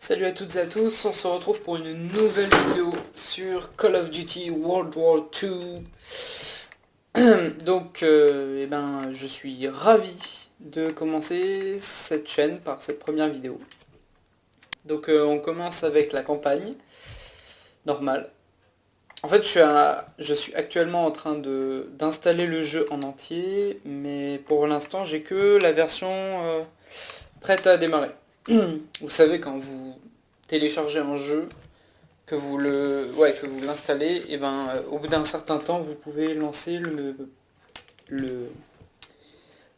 Salut à toutes et à tous, on se retrouve pour une nouvelle vidéo sur Call of Duty World War II. Donc, je suis ravi de commencer cette chaîne par cette première vidéo. Donc on commence avec la campagne normale. En fait, je suis actuellement en train d'installer le jeu en entier, mais pour l'instant j'ai que la version prête à démarrer. Vous savez, quand vous téléchargez un jeu, que vous l'installez, et au bout d'un certain temps vous pouvez lancer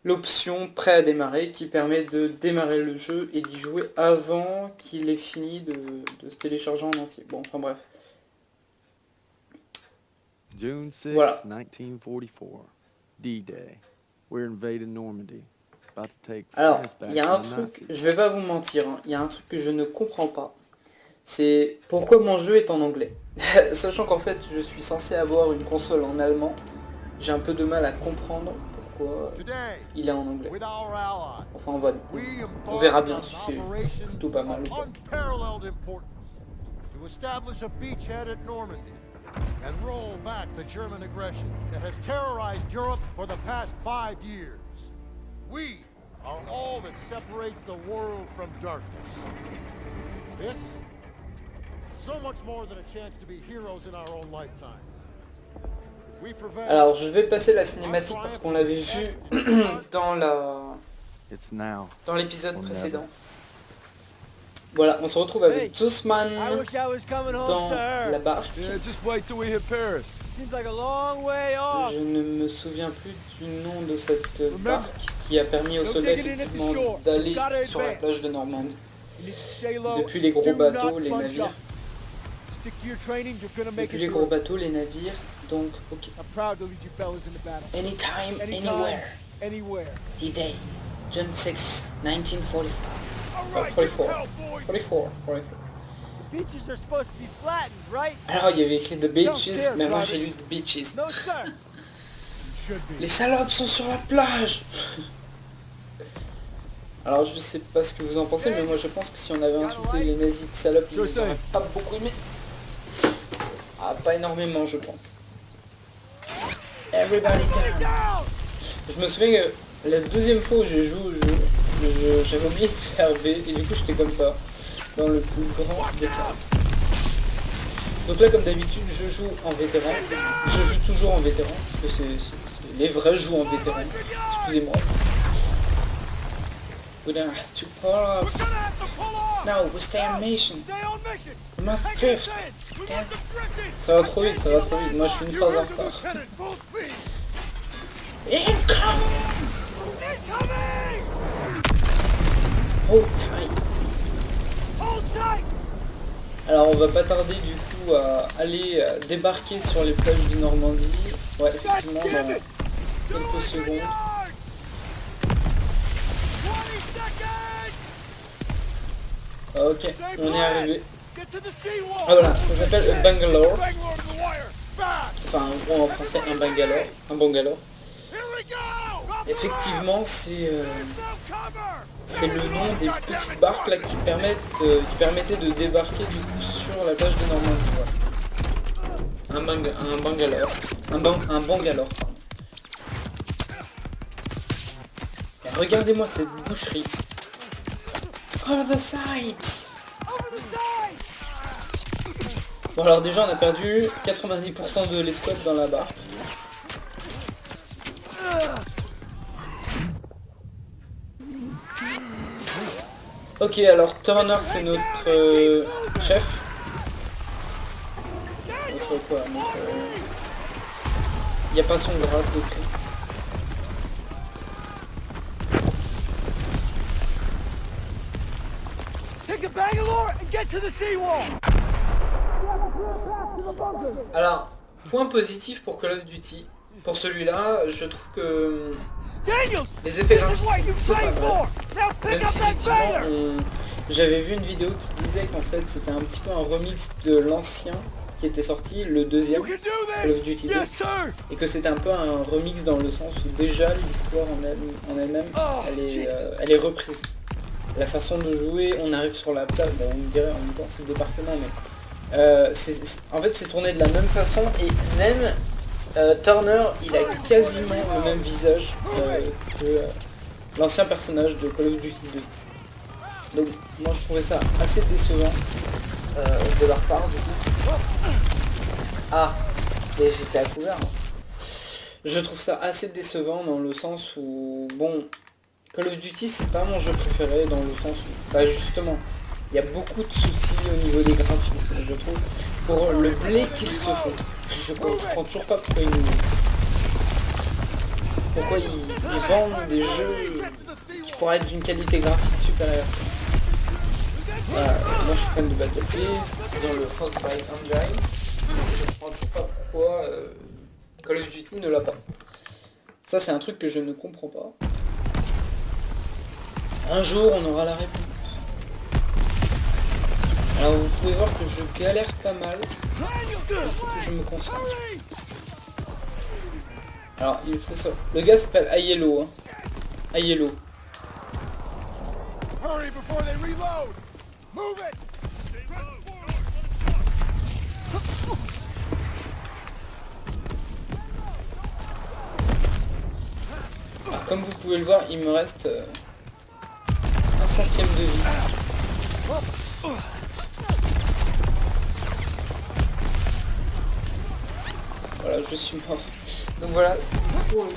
l'option prêt à démarrer qui permet de démarrer le jeu et d'y jouer avant qu'il ait fini de se télécharger en entier. Bon, enfin bref. June 6, Voilà. 1944. D-Day. We're invading Normandy. About to take Alors, France back il y a un from the truc, Nazis. je vais pas vous mentir, il y a un truc que je ne comprends pas. C'est pourquoi mon jeu est en anglais. Sachant qu'en fait, je suis censé avoir une console en allemand, j'ai un peu de mal à comprendre pourquoi il est en anglais. Enfin, on verra bien si c'est plutôt pas mal ou pas. And roll back the German aggression that has terrorized Europe for the past 5 years. We are all that separates the world from darkness. This, so much more than a chance to be heroes in our own lifetimes. Alors, je vais passer la cinématique parce qu'on l'avait vu dans l'épisode précédent. Voilà, on se retrouve avec Zussman dans la barque. Je ne me souviens plus du nom de cette barque qui a permis aux soldats effectivement d'aller sur la plage de Normandie. Depuis les gros bateaux, les navires. Depuis les gros bateaux, les navires. Donc, ok. Anytime, anywhere. D-Day, June 6, 1944. 44. Alors il y avait écrit The Beaches, mais moi j'ai lu The Beaches. Les salopes sont sur la plage. Alors je sais pas ce que vous en pensez, mais moi je pense que si on avait insulté les nazis de salopes, ils nous auraient pas beaucoup aimé. Ah, pas énormément je pense. Everybody down. Je me souviens que la deuxième fois où j'ai joué au jeu, j'avais oublié de faire B et du coup j'étais comme ça, dans le plus grand des cas. Donc là comme d'habitude je joue en vétéran, je joue toujours en vétéran, parce que les vrais jouent en vétéran, excusez-moi. We don't have to pull off. No, we stay on mission. We must drift. Ça va trop vite, moi je suis une phrase en retard. Incoming! Hold tight. Alors on va pas tarder du coup à aller débarquer sur les plages de Normandie. Ouais, effectivement dans quelques secondes. Ok, on est arrivé. Ah voilà, ça s'appelle Bangalore. Enfin en français un Bangalore. Effectivement, c'est le nom des petites barques là qui permettaient de débarquer du coup sur la plage de Normandie. Voilà. Un Bangalore, pardon. Et regardez-moi cette boucherie. All the sides. Bon alors déjà on a perdu 90% de l'escouade dans la barque. Ok, alors Turner c'est notre chef. Notre quoi, il n'y a pas son grade décrit. Alors, point positif pour Call of Duty. Pour celui-là, je trouve que les effets graphiques sont plutôt pas mal. Même si effectivement, j'avais vu une vidéo qui disait qu'en fait c'était un petit peu un remix de l'ancien qui était sorti, le deuxième, Call of Duty 2, et que c'était un peu un remix dans le sens où déjà l'histoire en elle-même, elle est reprise. la façon de jouer, on arrive sur la plage, bon, on me dirait en même temps c'est le débarquement, mais en fait c'est tourné de la même façon, et même Turner, il a quasiment le même visage que l'ancien personnage de Call of Duty 2. Donc moi je trouvais ça assez décevant de leur part du coup. Ah, et j'étais à couvert. Hein. Je trouve ça assez décevant dans le sens où, bon, Call of Duty c'est pas mon jeu préféré dans le sens où, bah justement, il y a beaucoup de soucis au niveau des graphismes, je trouve, pour le blé qu'ils se font. Je comprends toujours pas pourquoi ils vendent des jeux qui pourraient être d'une qualité graphique supérieure. Moi je suis fan de Battlefield, ils ont le Frostbite Engine, et je comprends toujours pas pourquoi Call of Duty ne l'a pas. Ça c'est un truc que je ne comprends pas. Un jour on aura la réponse. Alors vous pouvez voir que je galère pas mal. Il faut que je me concentre. Alors il faut ça. Le gars s'appelle Aiello. Hein. Aiello. Hurry before they reload! Move it! Alors comme vous pouvez le voir, il me reste un centième de vie. Voilà, je suis mort. Donc voilà, c'est pour le